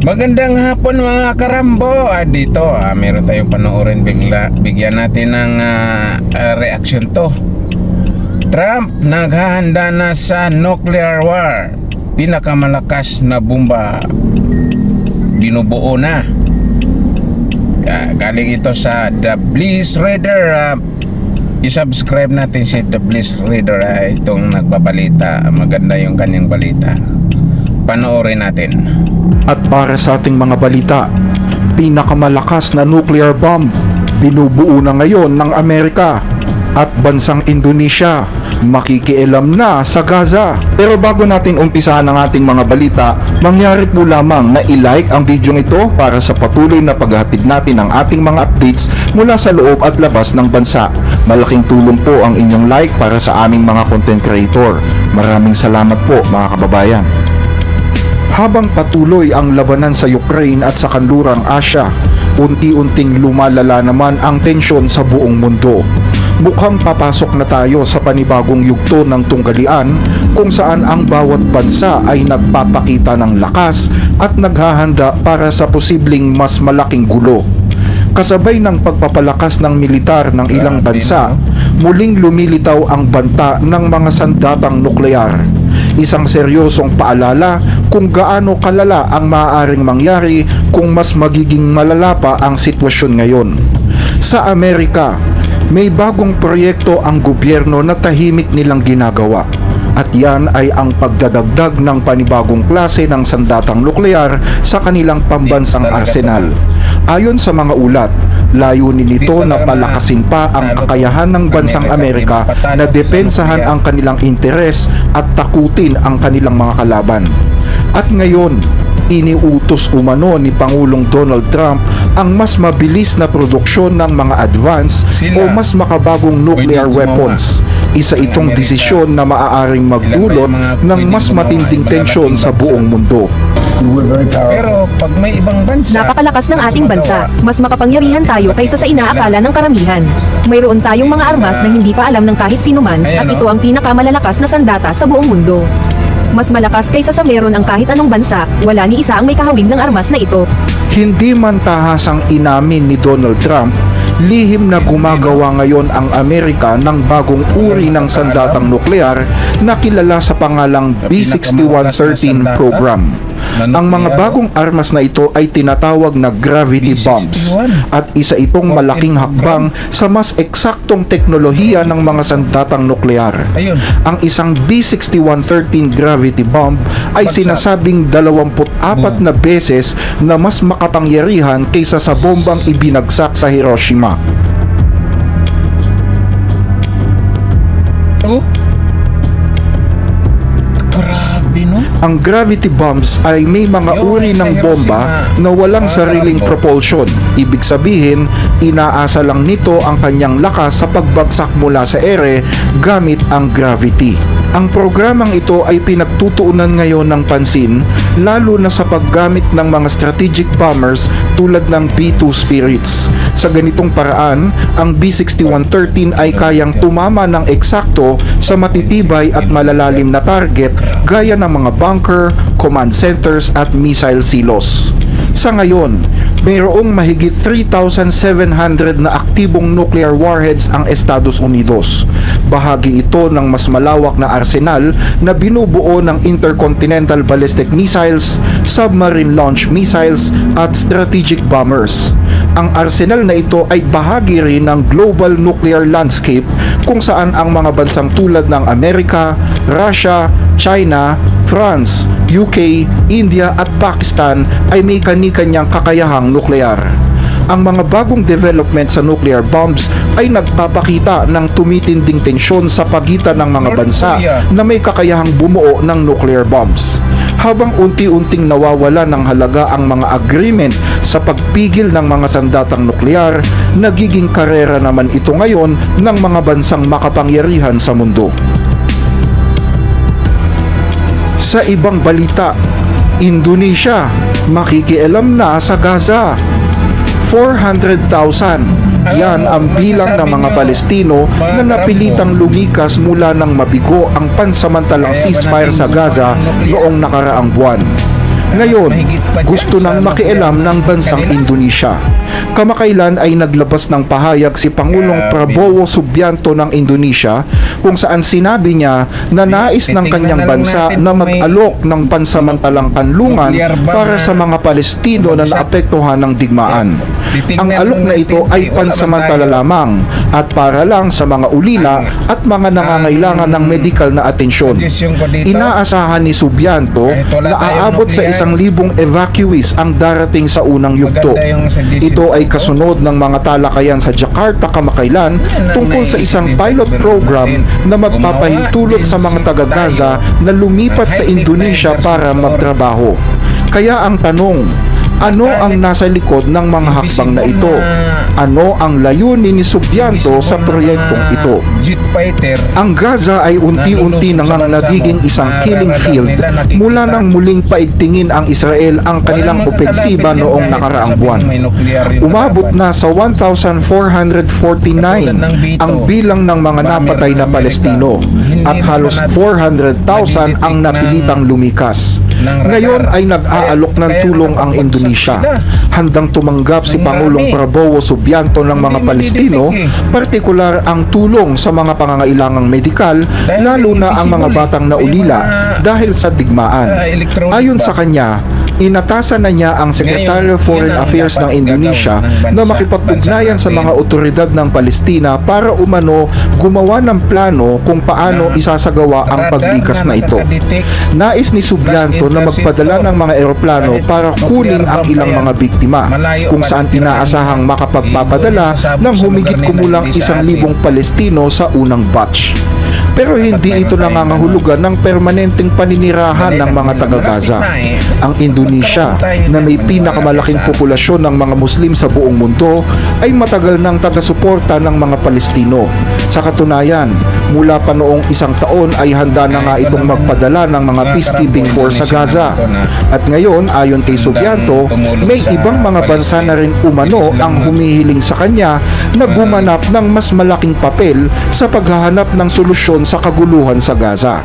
Magandang hapon mga karambo. Dito meron tayong panoorin, bigyan natin ng reaction to. Trump naghahanda na sa nuclear war. Pinakamalakas na bomba binubuo na. Galing ito sa The Bliss Reader. I-subscribe natin si The Bliss Reader. Itong nagbabalita. Maganda yung kanyang balita. Panoorin natin. At para sa ating mga balita, pinakamalakas na nuclear bomb binubuo na ngayon ng Amerika at bansang Indonesia makikialam na sa Gaza. Pero bago natin umpisahan ang ating mga balita, mangyari po lamang na i-like ang video ito para sa patuloy na paghahatid natin ng ating mga updates mula sa loob at labas ng bansa. Malaking tulong po ang inyong like para sa aming mga content creator. Maraming salamat po mga kababayan. Habang patuloy ang labanan sa Ukraine at sa kanlurang Asya, unti-unting lumalala naman ang tensyon sa buong mundo. Mukhang papasok na tayo sa panibagong yugto ng tunggalian kung saan ang bawat bansa ay nagpapakita ng lakas at naghahanda para sa posibleng mas malaking gulo. Kasabay ng pagpapalakas ng militar ng ilang bansa, muling lumilitaw ang banta ng mga sandatang nuklear. Isang seryosong paalala kung gaano kalala ang maaaring mangyari kung mas magiging malala pa ang sitwasyon ngayon. Sa Amerika, may bagong proyekto ang gobyerno na tahimik nilang ginagawa. At yan ay ang pagdadagdag ng panibagong klase ng sandatang nuklear sa kanilang pambansang arsenal. Ayon sa mga ulat, layunin nito na palakasin pa ang kakayahan ng bansang Amerika na depensahan ang kanilang interes at takutin ang kanilang mga kalaban. At ngayon, iniutos umano ni Pangulong Donald Trump ang mas mabilis na produksyon ng mga advanced o mas makabagong nuclear weapons. Isa itong desisyon na maaaring magdulot ng mas matinding tensyon sa buong mundo. Pero pag may ibang bansa, napakalakas ng ating bansa. Mas makapangyarihan tayo kaysa sa inaakala ng karamihan. Mayroon tayong mga armas na hindi pa alam ng kahit sinuman at ito ang pinakamalalakas na sandata sa buong mundo. Mas malakas kaysa sa meron ang kahit anong bansa, wala ni isa ang may kahawig ng armas na ito. Hindi man tahasang inamin ni Donald Trump, lihim na gumagawa ngayon ang Amerika ng bagong uri ng sandatang nuklear na kilala sa pangalang B6113 program. Ang mga bagong armas na ito ay tinatawag na gravity bombs at isa itong malaking hakbang sa mas eksaktong teknolohiya ng mga sandatang nuklear. Ang isang B6113 gravity bomb ay sinasabing 24 na beses na mas makapangyarihan kaysa sa bombang ibinagsak sa Hiroshima. Ang gravity bombs ay may mga uri ng bomba na walang sariling propulsion. Ibig sabihin, inaasa lang nito ang kanyang lakas sa pagbagsak mula sa ere gamit ang gravity. Ang programang ito ay pinagtutuunan ngayon ng pansin lalo na sa paggamit ng mga strategic bombers tulad ng B-2 Spirits. Sa ganitong paraan, ang B6113 ay kayang tumama ng eksakto sa matitibay at malalalim na target gaya ng mga bunker, command centers at missile silos. Sa ngayon, mayroong mahigit 3,700 na aktibong nuclear warheads ang Estados Unidos. Bahagi ito ng mas malawak na arsenal na binubuo ng intercontinental ballistic missiles, submarine launch missiles at strategic bombers. Ang arsenal na ito ay bahagi rin ng global nuclear landscape kung saan ang mga bansang tulad ng Amerika, Russia, China, France, UK, India at Pakistan ay may kani-kanyang kakayahang nuklear. Ang mga bagong development sa nuclear bombs ay nagpapakita ng tumitinding tensyon sa pagitan ng mga bansa na may kakayahang bumuo ng nuclear bombs. Habang unti-unting nawawala ng halaga ang mga agreement sa pagpigil ng mga sandatang nuklear, nagiging karera naman ito ngayon ng mga bansang makapangyarihan sa mundo. Sa ibang balita, Indonesia makikialam na sa Gaza. 400,000. Yan ang bilang ng mga Palestino na napilitang lumikas mula nang mabigo ang pansamantalang ceasefire sa Gaza noong nakaraang buwan. Ngayon, mahigit pa dyan gusto sa nang makialam ng bansang kanila. Indonesia. Kamakailan ay naglabas ng pahayag si Pangulong Grabe. Prabowo Subianto ng Indonesia kung saan sinabi niya na nais ng Titingnan kanyang na lang bansa natin na kung may mag-alok ng pansamantalang kanlungan nuclear bomb para na sa mga Palestino na bumagsak. naapektuhan ng digmaan. Titingnan Ang alok lang na ito natin, ay wala pansamantala man tayo. lamang at para lang sa mga ulila at mga nangangailangan ng medical na atensyon. Suggestion ko dito, Inaasahan ni Subianto kahit wala na tayong aabot sa nuclear, 1,000 evacuees ang darating sa unang yugto. maganda yung suggestion Ito ay ko. kasunod ng mga talakayan sa Jakarta kamakailan Yan ang tungkol sa isang naisip pilot din program natin. na magpapahintulot sa mga taga-Gaza na lumipat sa Indonesia para magtrabaho. Kaya ang tanong, ano ang nasa likod ng mga hakbang na ito? Ano ang layunin ni Subianto sa proyektong ito? Jet fighter, Ang Gaza ay unti-unti nang nagiging isang killing field mula nang muling paigtingin ang Israel ang kanilang opensiba noong nakaraang buwan. Umabot na sa 1,449 ang bilang ng mga napatay na Palestino at halos 400,000 ang napilitang lumikas. Ngayon ay nag-aalok ng tulong ang Indonesia. Handang tumanggap si Pangulong Prabowo Subianto ng mga Palestino, partikular ang tulong sa mga pangangailangang medikal, lalo na ang mga batang naulila dahil sa digmaan. Ayon sa kanya, inatasan na niya ang Secretary of Foreign Affairs ng Indonesia na makipag-ugnayan sa mga otoridad ng Palestina para umano gumawa ng plano kung paano isasagawa ang paglikas na ito. Nais ni Subianto na magpadala ng mga eroplano para kunin ang ilang mga biktima, kung saan inaasahang makapagpapadala ng humigit kumulang 1,000 Palestino sa unang batch. Pero hindi ito nangangahulugan ng permanenteng paninirahan ng mga taga-Gaza. Ang Indonesia, na may pinakamalaking populasyon ng mga Muslim sa buong mundo, ay matagal ng taga-suporta ng mga Palestino. Sa katunayan, mula pa noong 1 taon ay handa na nga itong magpadala ng mga peacekeeping force sa Gaza. At ngayon, ayon kay Subianto, may ibang mga bansa na rin umano ang humihiling sa kanya na gumanap ng mas malaking papel sa paghahanap ng solusyon sa kaguluhan sa Gaza.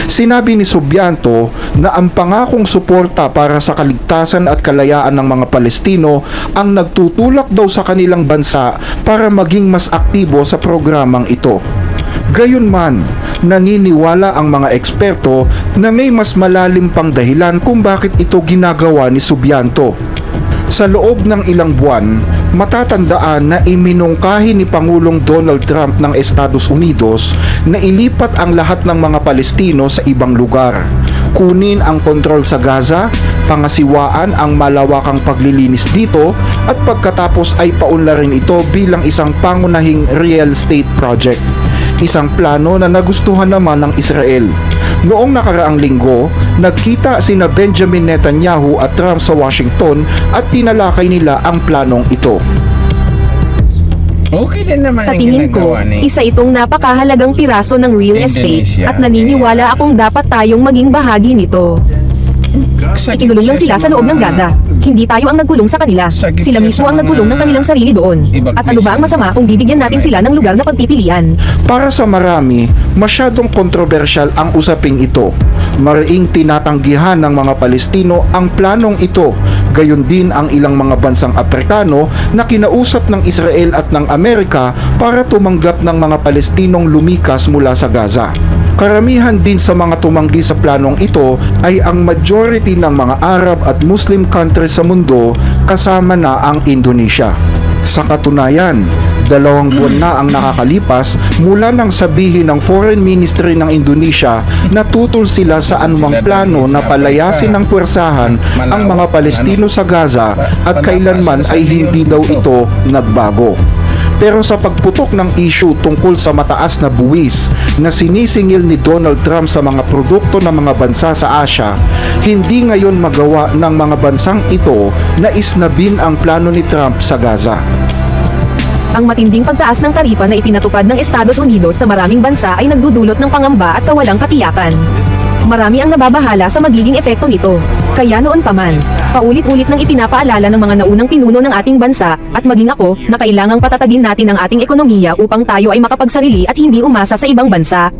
Sinabi ni Subianto na ang pangakong suporta para sa kaligtasan at kalayaan ng mga Palestino ang nagtutulak daw sa kanilang bansa para maging mas aktibo sa programang ito. Gayunman, naniniwala ang mga eksperto na may mas malalim pang dahilan kung bakit ito ginagawa ni Subianto. Sa loob ng ilang buwan, matatandaan na iminungkahi ni Pangulong Donald Trump ng Estados Unidos na ilipat ang lahat ng mga Palestino sa ibang lugar. Kunin ang kontrol sa Gaza, pangasiwaan ang malawakang paglilinis dito at pagkatapos ay paunlarin ito bilang isang pangunahing real estate project. Isang plano na nagustuhan naman ng Israel. Noong nakaraang linggo, nagkita sina Benjamin Netanyahu at Trump sa Washington at tinalakay nila ang planong ito. Okay din naman Sa ang tingin ko, ginagawa ni isa itong napakahalagang piraso ng real estate Indonesia. at naniniwala akong dapat tayong maging bahagi nito. Ikinulong lang sila sa loob ng Gaza. Hindi tayo ang nagkulong sa kanila. Sila mismo ang nagkulong ng kanilang sarili doon. At ano ba ang masama kung bibigyan natin sila ng lugar na pagpipilian? Para sa marami, masyadong kontrobersyal ang usaping ito. Mariing tinatanggihan ng mga Palestino ang planong ito, gayon din ang ilang mga bansang Afrikano na kinausap ng Israel at ng Amerika para tumanggap ng mga Palestinong lumikas mula sa Gaza. Karamihan din sa mga tumanggi sa planong ito ay ang majority ng mga Arab at Muslim countries sa mundo, kasama na ang Indonesia. Sa katunayan, 2 buwan na ang nakakalipas mula nang sabihin ng Foreign Ministry ng Indonesia na tutol sila sa anumang plano na palayasin ng puwersahan ang mga Palestino sa Gaza at kailanman ay hindi daw ito nagbago. Pero sa pagputok ng issue tungkol sa mataas na buwis na sinisingil ni Donald Trump sa mga produkto ng mga bansa sa Asia, hindi ngayon magawa ng mga bansang ito na isnabin ang plano ni Trump sa Gaza. Ang matinding pagtaas ng taripa na ipinatupad ng Estados Unidos sa maraming bansa ay nagdudulot ng pangamba at kawalang katiyakan. Marami ang nababahala sa magiging epekto nito. Kaya noon pa man, paulit-ulit nang ipinapaalala ng mga naunang pinuno ng ating bansa, at maging ako, na kailangang patatagin natin ang ating ekonomiya upang tayo ay makapagsarili at hindi umasa sa ibang bansa.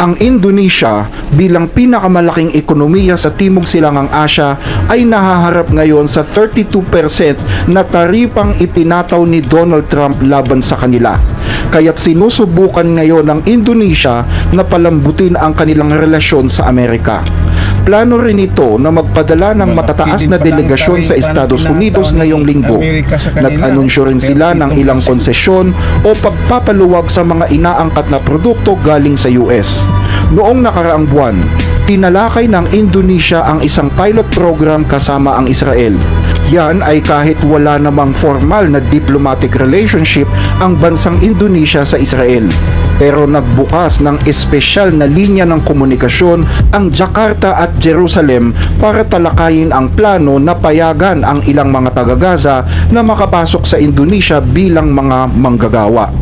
Ang Indonesia bilang pinakamalaking ekonomiya sa Timog Silangang Asya ay nahaharap ngayon sa 32% na taripang ipinataw ni Donald Trump laban sa kanila. Kaya't sinusubukan ngayon ng Indonesia na palambutin ang kanilang relasyon sa Amerika. Plano rin ito na magpadala ng matataas na delegasyon sa Estados Unidos ngayong linggo. Nag-anunsyo rin sila ng ilang konsesyon o pagpapaluwag sa mga inaangkat na produkto galing sa US. Noong nakaraang buwan, tinalakay ng Indonesia ang isang pilot program kasama ang Israel. Yan ay kahit wala namang formal na diplomatic relationship ang bansang Indonesia sa Israel. Pero nagbukas ng espesyal na linya ng komunikasyon ang Jakarta at Jerusalem para talakayin ang plano na payagan ang ilang mga taga-Gaza na makapasok sa Indonesia bilang mga manggagawa.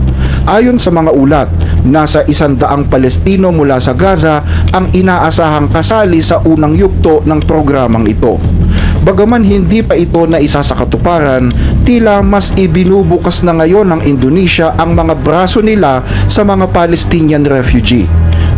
Ayon sa mga ulat, nasa 100 Palestino mula sa Gaza ang inaasahang kasali sa unang yugto ng programang ito. Bagaman hindi pa ito na isa sa katuparan, tila mas ibinubukas na ngayon ng Indonesia ang mga braso nila sa mga Palestinian refugee.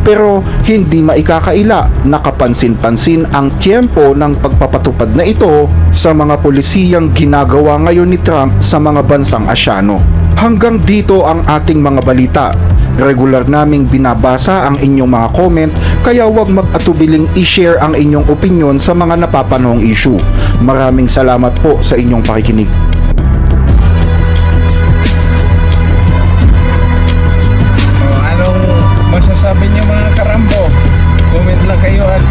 Pero hindi maikakaila na kapansin-pansin ang tiyempo ng pagpapatupad na ito sa mga polisiyang ginagawa ngayon ni Trump sa mga bansang Asyano. Hanggang dito ang ating mga balita. Regular naming binabasa ang inyong mga comment, kaya huwag mag-atubiling i-share ang inyong opinion sa mga napapanahong issue. Maraming salamat po sa inyong pakikinig. Anong masasabi niyo mga karambo? Comment lang kayo at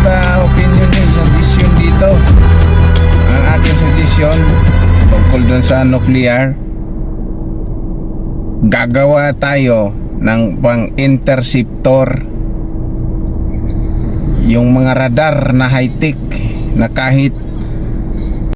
opinion niyo, suggestion dito. Ang aking suggestion tungkol dun sa nuclear, gagawa tayo ng pang-interceptor, yung mga radar na high-tech na kahit